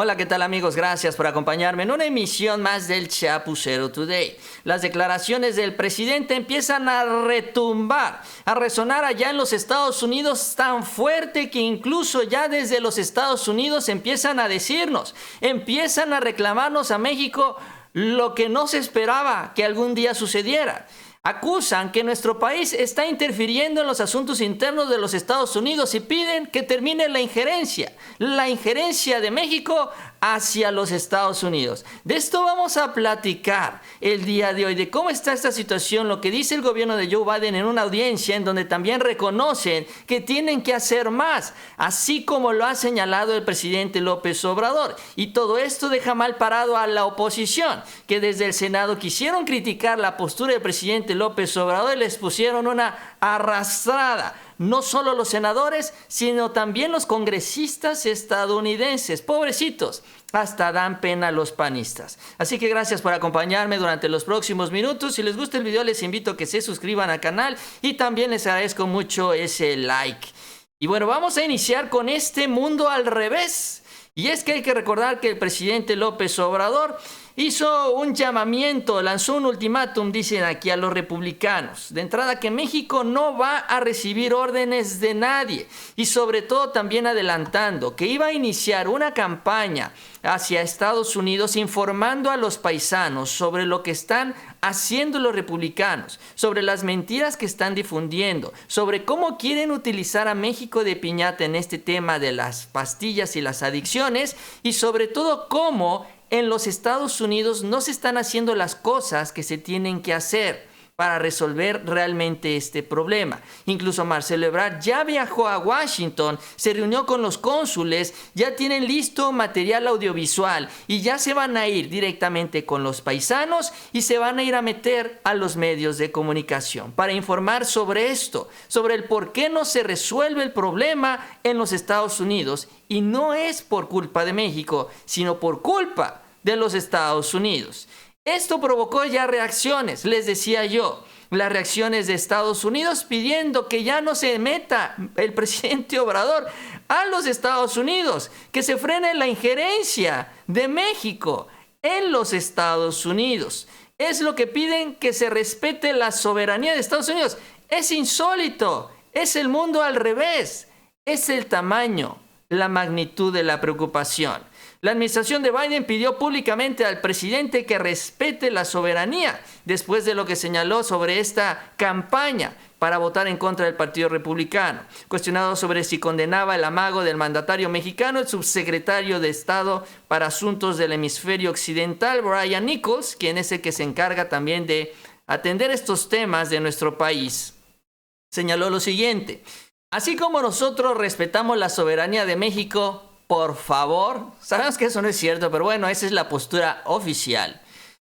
Hola, ¿qué tal amigos? Gracias por acompañarme en una emisión más del Chapucero Today. Las declaraciones del presidente empiezan a retumbar, a resonar allá en los Estados Unidos tan fuerte que incluso ya desde los Estados Unidos empiezan a decirnos, empiezan a reclamarnos a México lo que no se esperaba que algún día sucediera. Acusan que nuestro país está interfiriendo en los asuntos internos de los Estados Unidos y piden que termine la injerencia de México hacia los Estados Unidos. De esto vamos a platicar el día de hoy, de cómo está esta situación, lo que dice el gobierno de Joe Biden en una audiencia en donde también reconocen que tienen que hacer más, así como lo ha señalado el presidente López Obrador. Y todo esto deja mal parado a la oposición, que desde el Senado quisieron criticar la postura del presidente López Obrador y les pusieron una arrastrada. No solo los senadores, sino también los congresistas estadounidenses. Pobrecitos, hasta dan pena los panistas. Así que gracias por acompañarme durante los próximos minutos. Si les gusta el video, les invito a que se suscriban al canal y también les agradezco mucho ese like. Y bueno, vamos a iniciar con este mundo al revés. Y es que hay que recordar que el presidente López Obrador hizo un llamamiento, lanzó un ultimátum, dicen aquí, a los republicanos. De entrada, que México no va a recibir órdenes de nadie. Y sobre todo también adelantando que iba a iniciar una campaña hacia Estados Unidos informando a los paisanos sobre lo que están haciendo los republicanos, sobre las mentiras que están difundiendo, sobre cómo quieren utilizar a México de piñata en este tema de las pastillas y las adicciones, y sobre todo cómo en los Estados Unidos no se están haciendo las cosas que se tienen que hacer para resolver realmente este problema. Incluso Marcelo Ebrard ya viajó a Washington, se reunió con los cónsules, ya tienen listo material audiovisual y ya se van a ir directamente con los paisanos y se van a ir a meter a los medios de comunicación para informar sobre esto, sobre el por qué no se resuelve el problema en los Estados Unidos. Y no es por culpa de México, sino por culpa de los Estados Unidos. Esto provocó ya reacciones, les decía yo, las reacciones de Estados Unidos pidiendo que ya no se meta el presidente Obrador a los Estados Unidos, que se frene la injerencia de México en los Estados Unidos. Es lo que piden, que se respete la soberanía de Estados Unidos. Es insólito, es el mundo al revés, es el tamaño, la magnitud de la preocupación. La administración de Biden pidió públicamente al presidente que respete la soberanía después de lo que señaló sobre esta campaña para votar en contra del Partido Republicano. Cuestionado sobre si condenaba el amago del mandatario mexicano, el subsecretario de Estado para Asuntos del Hemisferio Occidental, Brian Nichols, quien es el que se encarga también de atender estos temas de nuestro país, señaló lo siguiente: así como nosotros respetamos la soberanía de México, por favor, sabemos que eso no es cierto, pero bueno, esa es la postura oficial.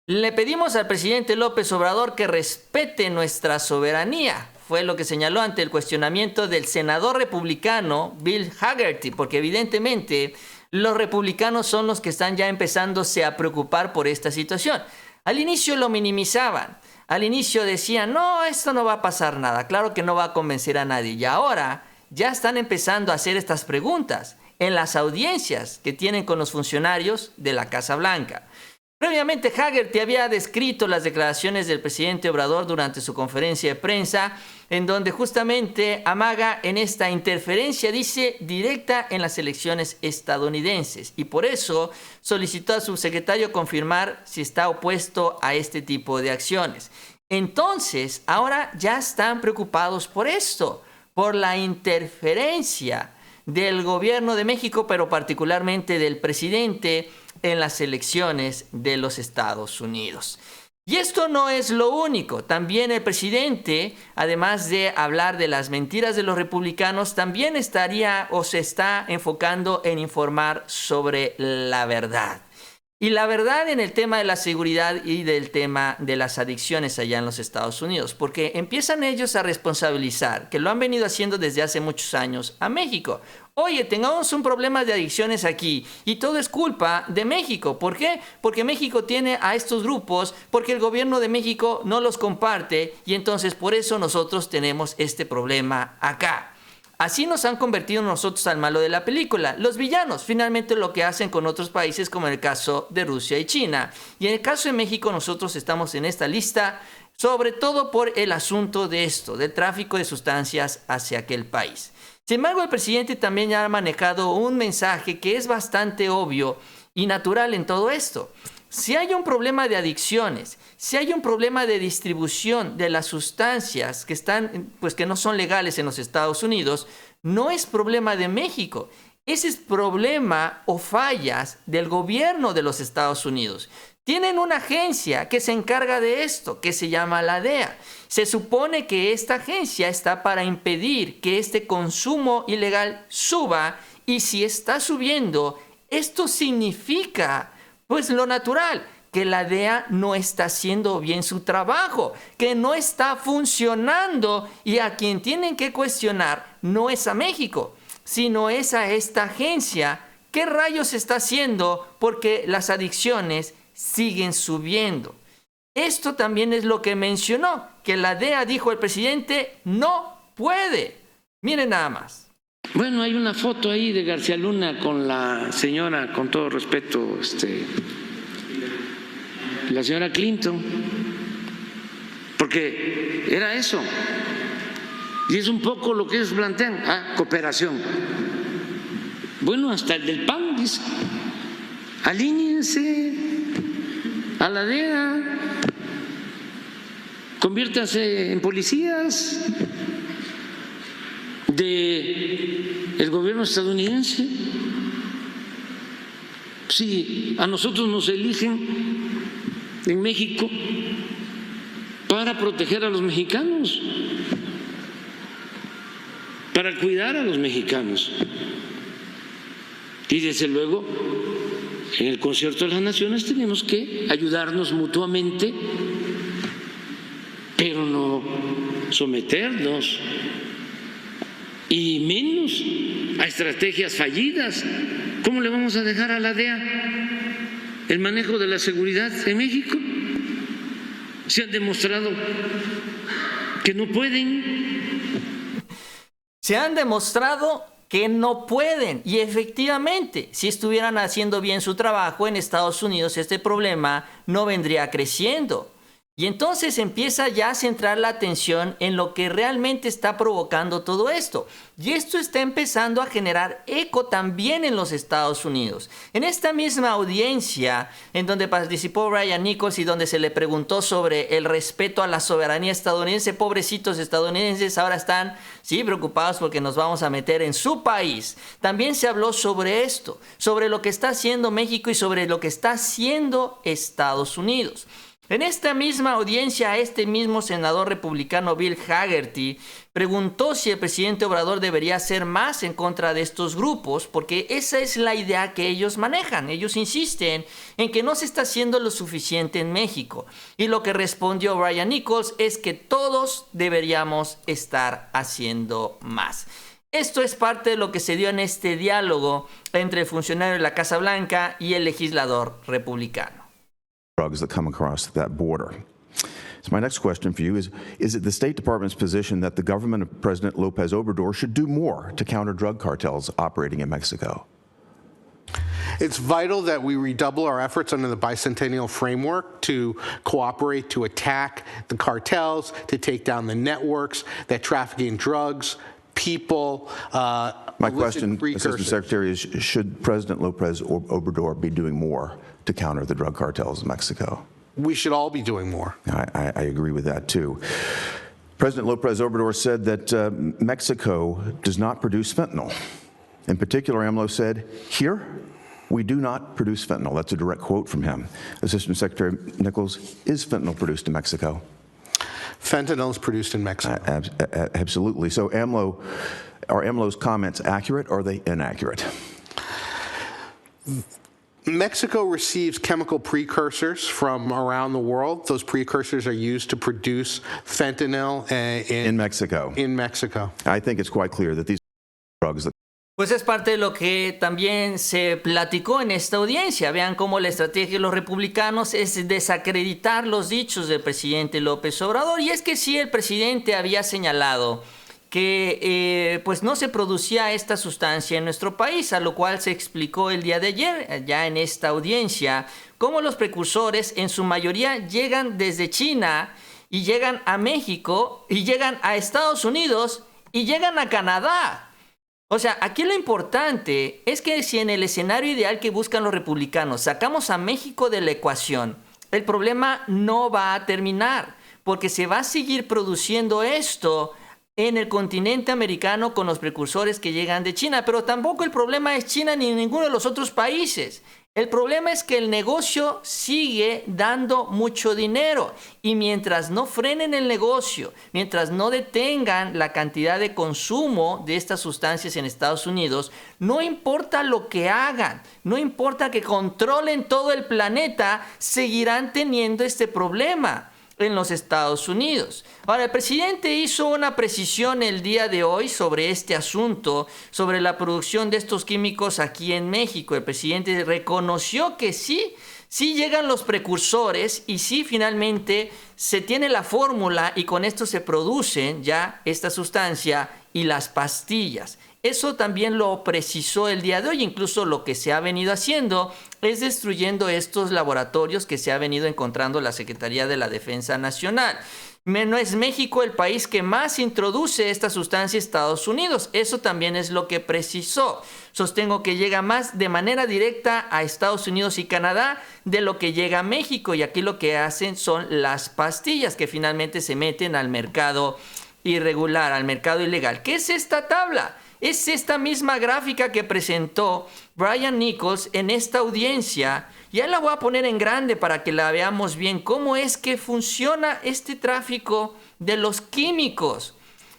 Le pedimos al presidente López Obrador que respete nuestra soberanía. Fue lo que señaló ante el cuestionamiento del senador republicano Bill Hagerty, porque evidentemente los republicanos son los que están ya empezándose a preocupar por esta situación. Al inicio lo minimizaban. Al inicio decían, no, esto no va a pasar nada, claro que no va a convencer a nadie. Y ahora ya están empezando a hacer estas preguntas en las audiencias que tienen con los funcionarios de la Casa Blanca. Previamente, Hagerty había descrito las declaraciones del presidente Obrador durante su conferencia de prensa, en donde justamente amaga en esta interferencia, dice, directa en las elecciones estadounidenses. Y por eso solicitó al subsecretario confirmar si está opuesto a este tipo de acciones. Entonces, ahora ya están preocupados por esto, por la interferencia del gobierno de México, pero particularmente del presidente en las elecciones de los Estados Unidos. Y esto no es lo único. También el presidente, además de hablar de las mentiras de los republicanos, también estaría o se está enfocando en informar sobre la verdad. Y la verdad en el tema de la seguridad y del tema de las adicciones allá en los Estados Unidos, porque empiezan ellos a responsabilizar, que lo han venido haciendo desde hace muchos años, a México. Oye, tengamos un problema de adicciones aquí y todo es culpa de México. ¿Por qué? Porque México tiene a estos grupos, porque el gobierno de México no los comparte y entonces por eso nosotros tenemos este problema acá. Así nos han convertido nosotros al malo de la película, los villanos, finalmente lo que hacen con otros países como en el caso de Rusia y China. Y en el caso de México nosotros estamos en esta lista, sobre todo por el asunto de esto, del tráfico de sustancias hacia aquel país. Sin embargo, el presidente también ya ha manejado un mensaje que es bastante obvio y natural en todo esto. Si hay un problema de adicciones, si hay un problema de distribución de las sustancias que están, pues que no son legales en los Estados Unidos, no es problema de México. Ese es problema o fallas del gobierno de los Estados Unidos. Tienen una agencia que se encarga de esto, que se llama la DEA. Se supone que esta agencia está para impedir que este consumo ilegal suba, y si está subiendo, esto significa pues lo natural, que la DEA no está haciendo bien su trabajo, que no está funcionando, y a quien tienen que cuestionar no es a México, sino es a esta agencia. ¿Qué rayos está haciendo? Porque las adicciones siguen subiendo. Esto también es lo que mencionó, que la DEA, dijo el presidente, no puede. Miren nada más. Bueno, hay una foto ahí de García Luna con la señora, con todo respeto, la señora Clinton, porque era eso. Y es un poco lo que ellos plantean, cooperación. Bueno, hasta el del PAN dice, alíñense a la DEA, conviértanse en policías del gobierno estadounidense. Si a nosotros nos eligen en México para proteger a los mexicanos, para cuidar a los mexicanos, y desde luego en el concierto de las naciones tenemos que ayudarnos mutuamente, pero no someternos, y menos a estrategias fallidas. ¿Cómo le vamos a dejar a la DEA el manejo de la seguridad en México? Se han demostrado que no pueden. Se han demostrado que no pueden, y efectivamente, si estuvieran haciendo bien su trabajo en Estados Unidos, este problema no vendría creciendo. Y entonces empieza ya a centrar la atención en lo que realmente está provocando todo esto. Y esto está empezando a generar eco también en los Estados Unidos. En esta misma audiencia en donde participó Brian Nichols y donde se le preguntó sobre el respeto a la soberanía estadounidense, pobrecitos estadounidenses ahora están preocupados porque nos vamos a meter en su país. También se habló sobre esto, sobre lo que está haciendo México y sobre lo que está haciendo Estados Unidos. En esta misma audiencia, este mismo senador republicano Bill Hagerty preguntó si el presidente Obrador debería hacer más en contra de estos grupos, porque esa es la idea que ellos manejan. Ellos insisten en que no se está haciendo lo suficiente en México. Y lo que respondió Brian Nichols es que todos deberíamos estar haciendo más. Esto es parte de lo que se dio en este diálogo entre el funcionario de la Casa Blanca y el legislador republicano. Drugs that come across that border. So my next question for you is it the State Department's position that the government of President López Obrador should do more to counter drug cartels operating in Mexico? It's vital that we redouble our efforts under the bicentennial framework to cooperate, to attack the cartels, to take down the networks that trafficking drugs, people, my question, Assistant Secretary, is should President López Obrador be doing more to counter the drug cartels in Mexico? We should all be doing more. I agree with that, too. President López Obrador said that Mexico does not produce fentanyl. In particular, AMLO said, here, we do not produce fentanyl. That's a direct quote from him. Assistant Secretary Nichols, is fentanyl produced in Mexico? Fentanyl is produced in Mexico. Absolutely. So are AMLO's comments accurate or are they inaccurate? Mexico receives chemical precursors from around the world. Those precursors are used to produce fentanyl in Mexico. In Mexico. I think it's quite clear that these drugs that Pues es parte de lo que también se platicó en esta audiencia. Vean cómo la estrategia de los republicanos es desacreditar los dichos del presidente López Obrador. Y es que sí, el presidente había señalado que pues no se producía esta sustancia en nuestro país, a lo cual se explicó el día de ayer, ya en esta audiencia, cómo los precursores en su mayoría llegan desde China y llegan a México y llegan a Estados Unidos y llegan a Canadá. O sea, aquí lo importante es que si en el escenario ideal que buscan los republicanos sacamos a México de la ecuación, el problema no va a terminar, porque se va a seguir produciendo esto en el continente americano con los precursores que llegan de China. Pero tampoco el problema es China ni ninguno de los otros países. El problema es que el negocio sigue dando mucho dinero y mientras no frenen el negocio, mientras no detengan la cantidad de consumo de estas sustancias en Estados Unidos, no importa lo que hagan, no importa que controlen todo el planeta, seguirán teniendo este problema en los Estados Unidos. Ahora, el presidente hizo una precisión el día de hoy sobre este asunto, sobre la producción de estos químicos aquí en México. El presidente reconoció que sí llegan los precursores y sí finalmente se tiene la fórmula y con esto se producen ya esta sustancia y las pastillas. Eso también lo precisó el día de hoy. Incluso lo que se ha venido haciendo es destruyendo estos laboratorios que se ha venido encontrando la Secretaría de la Defensa Nacional. No es México el país que más introduce esta sustancia a Estados Unidos. Eso también es lo que precisó. Sostengo que llega más de manera directa a Estados Unidos y Canadá de lo que llega a México. Y aquí lo que hacen son las pastillas que finalmente se meten al mercado irregular, al mercado ilegal. ¿Qué es esta tabla? Es esta misma gráfica que presentó Brian Nichols en esta audiencia. Ya la voy a poner en grande para que la veamos bien. ¿Cómo es que funciona este tráfico de los químicos?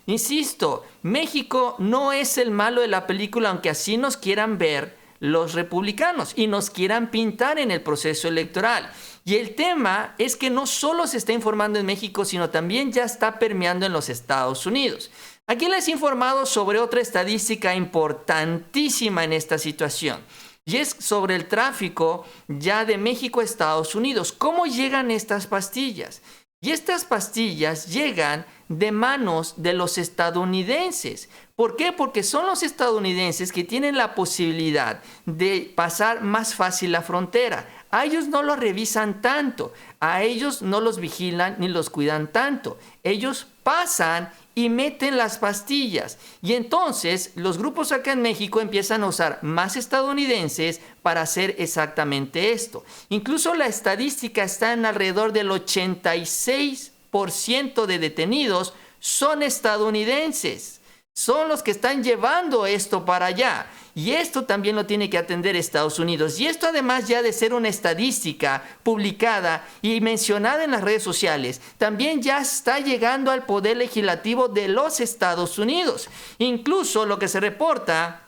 Insisto, México no es el malo de la película, aunque así nos quieran ver los republicanos y nos quieran pintar en el proceso electoral. Y el tema es que no solo se está informando en México, sino también ya está permeando en los Estados Unidos. Aquí les he informado sobre otra estadística importantísima en esta situación, y es sobre el tráfico ya de México a Estados Unidos. ¿Cómo llegan estas pastillas? Y estas pastillas llegan de manos de los estadounidenses. ¿Por qué? Porque son los estadounidenses que tienen la posibilidad de pasar más fácil la frontera. A ellos no los revisan tanto, a ellos no los vigilan ni los cuidan tanto. Ellos pasan y meten las pastillas. Y entonces los grupos acá en México empiezan a usar más estadounidenses para hacer exactamente esto. Incluso la estadística está en alrededor del 86% de detenidos son estadounidenses. Son los que están llevando esto para allá. Y esto también lo tiene que atender Estados Unidos. Y esto, además ya de ser una estadística publicada y mencionada en las redes sociales, también ya está llegando al poder legislativo de los Estados Unidos. Incluso lo que se reporta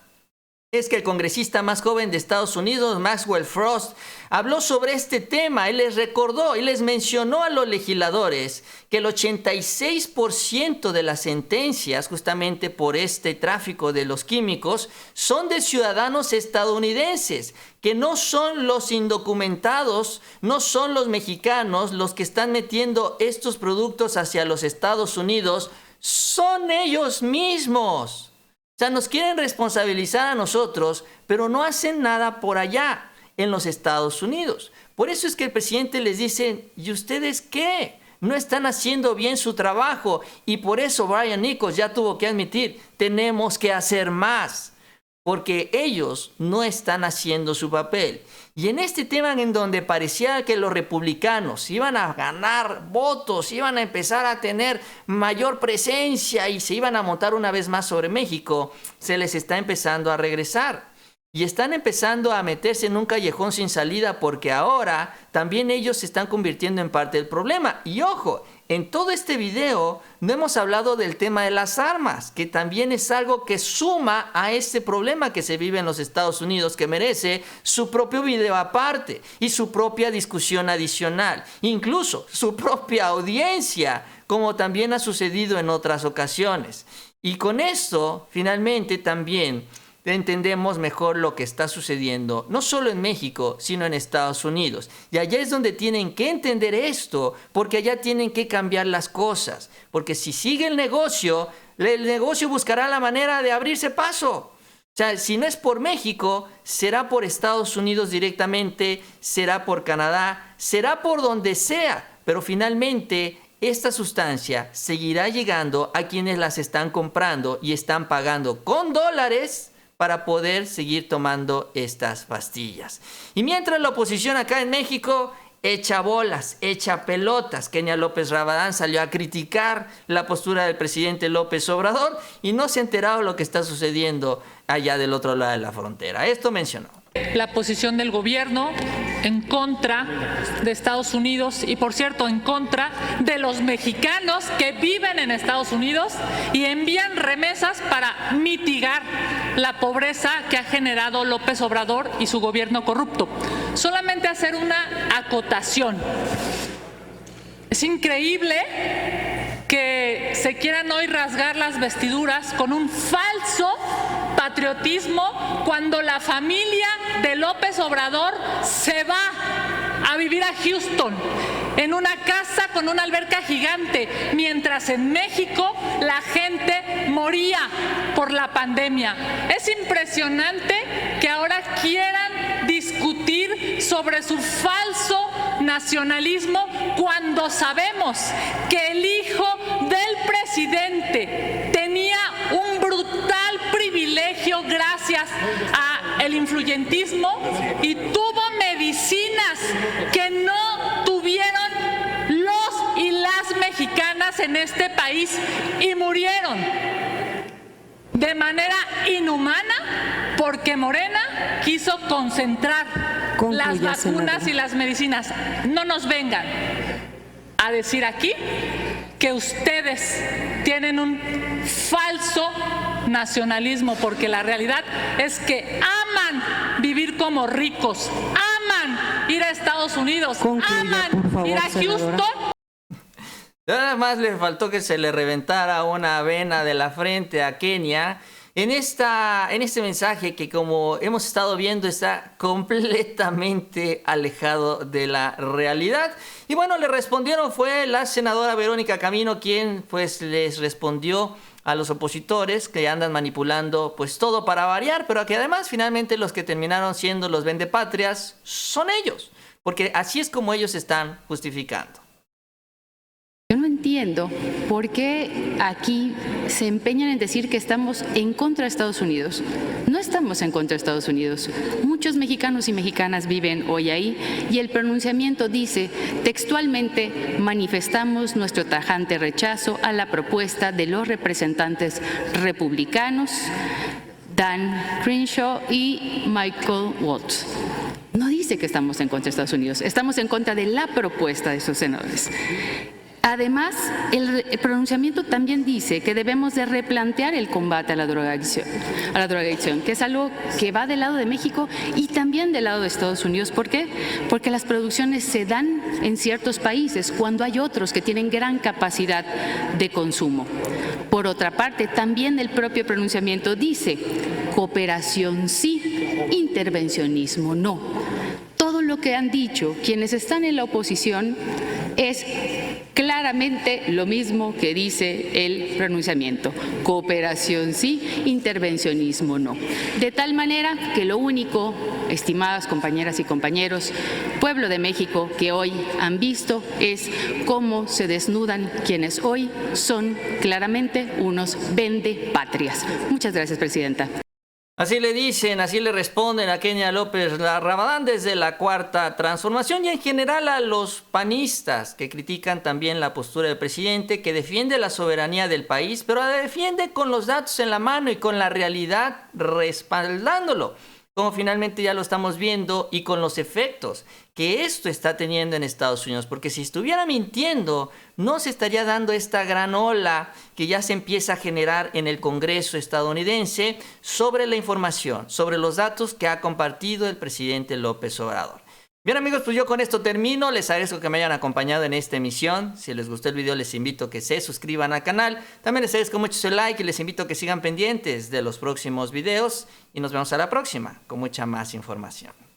es que el congresista más joven de Estados Unidos, Maxwell Frost, habló sobre este tema. Él les recordó y les mencionó a los legisladores que el 86% de las sentencias justamente por este tráfico de los químicos son de ciudadanos estadounidenses, que no son los indocumentados, no son los mexicanos los que están metiendo estos productos hacia los Estados Unidos, son ellos mismos. O sea, nos quieren responsabilizar a nosotros, pero no hacen nada por allá, en los Estados Unidos. Por eso es que el presidente les dice, ¿y ustedes qué? No están haciendo bien su trabajo. Y por eso Brian Nichols ya tuvo que admitir, tenemos que hacer más, porque ellos no están haciendo su papel. Y en este tema en donde parecía que los republicanos iban a ganar votos, iban a empezar a tener mayor presencia y se iban a montar una vez más sobre México, se les está empezando a regresar. Y están empezando a meterse en un callejón sin salida porque ahora también ellos se están convirtiendo en parte del problema. Y ojo, en todo este video no hemos hablado del tema de las armas, que también es algo que suma a este problema que se vive en los Estados Unidos, que merece su propio video aparte y su propia discusión adicional, incluso su propia audiencia, como también ha sucedido en otras ocasiones. Y con esto, finalmente también, entendemos mejor lo que está sucediendo, no solo en México, sino en Estados Unidos. Y allá es donde tienen que entender esto, porque allá tienen que cambiar las cosas. Porque si sigue el negocio buscará la manera de abrirse paso. O sea, si no es por México, será por Estados Unidos directamente, será por Canadá, será por donde sea, pero finalmente esta sustancia seguirá llegando a quienes las están comprando y están pagando con dólares para poder seguir tomando estas pastillas. Y mientras la oposición acá en México echa bolas, echa pelotas, Kenia López Rabadán salió a criticar la postura del presidente López Obrador y no se ha enterado de lo que está sucediendo allá del otro lado de la frontera. Esto mencionó. La posición del gobierno en contra de Estados Unidos y, por cierto, en contra de los mexicanos que viven en Estados Unidos y envían remesas para mitigar la pobreza que ha generado López Obrador y su gobierno corrupto. Solamente hacer una acotación. Es increíble que se quieran hoy rasgar las vestiduras con un falso patriotismo cuando la familia de López Obrador se va a vivir a Houston en una casa con una alberca gigante, mientras en México la gente moría por la pandemia. Es impresionante que ahora quieran discutir sobre su falso nacionalismo cuando sabemos que el hijo del presidente tenía un brutal privilegio gracias a el influyentismo y tuvo medicinas que no tuvieron los y las mexicanas en este país y murieron de manera inhumana porque Morena quiso concentrar las vacunas y las medicinas. No nos vengan a decir aquí que ustedes tienen un falso nacionalismo, porque la realidad es que aman vivir como ricos, aman ir a Estados Unidos, aman ir a Houston. Nada más le faltó que se le reventara una vena de la frente a Kenia en este mensaje que, como hemos estado viendo, está completamente alejado de la realidad. Y bueno, le respondieron, fue la senadora Verónica Camino quien pues les respondió a los opositores que andan manipulando pues todo para variar, pero que además finalmente los que terminaron siendo los vendepatrias son ellos, porque así es como ellos están justificando. Yo no entiendo por qué aquí se empeñan en decir que estamos en contra de Estados Unidos. No estamos en contra de Estados Unidos. Muchos mexicanos y mexicanas viven hoy ahí y el pronunciamiento dice textualmente: manifestamos nuestro tajante rechazo a la propuesta de los representantes republicanos Dan Crenshaw y Michael Waltz. No dice que estamos en contra de Estados Unidos, estamos en contra de la propuesta de esos senadores. Además, el pronunciamiento también dice que debemos de replantear el combate a la drogadicción, que es algo que va del lado de México y también del lado de Estados Unidos. ¿Por qué? Porque las producciones se dan en ciertos países cuando hay otros que tienen gran capacidad de consumo. Por otra parte, también el propio pronunciamiento dice: cooperación sí, intervencionismo no. Todo lo que han dicho quienes están en la oposición es claramente lo mismo que dice el pronunciamiento: cooperación sí, intervencionismo no. De tal manera que lo único, estimadas compañeras y compañeros, pueblo de México, que hoy han visto es cómo se desnudan quienes hoy son claramente unos vendepatrias. Muchas gracias, presidenta. Así le dicen, así le responden a Kenia López Rabadán desde la Cuarta Transformación y en general a los panistas que critican también la postura del presidente, que defiende la soberanía del país, pero la defiende con los datos en la mano y con la realidad respaldándolo, como finalmente ya lo estamos viendo, y con los efectos que esto está teniendo en Estados Unidos, porque si estuviera mintiendo no se estaría dando esta gran ola que ya se empieza a generar en el Congreso estadounidense sobre la información, sobre los datos que ha compartido el presidente López Obrador. Bien amigos, pues yo con esto termino. Les agradezco que me hayan acompañado en esta emisión. Si les gustó el video, les invito a que se suscriban al canal. También les agradezco mucho su like y les invito a que sigan pendientes de los próximos videos. Y nos vemos a la próxima con mucha más información.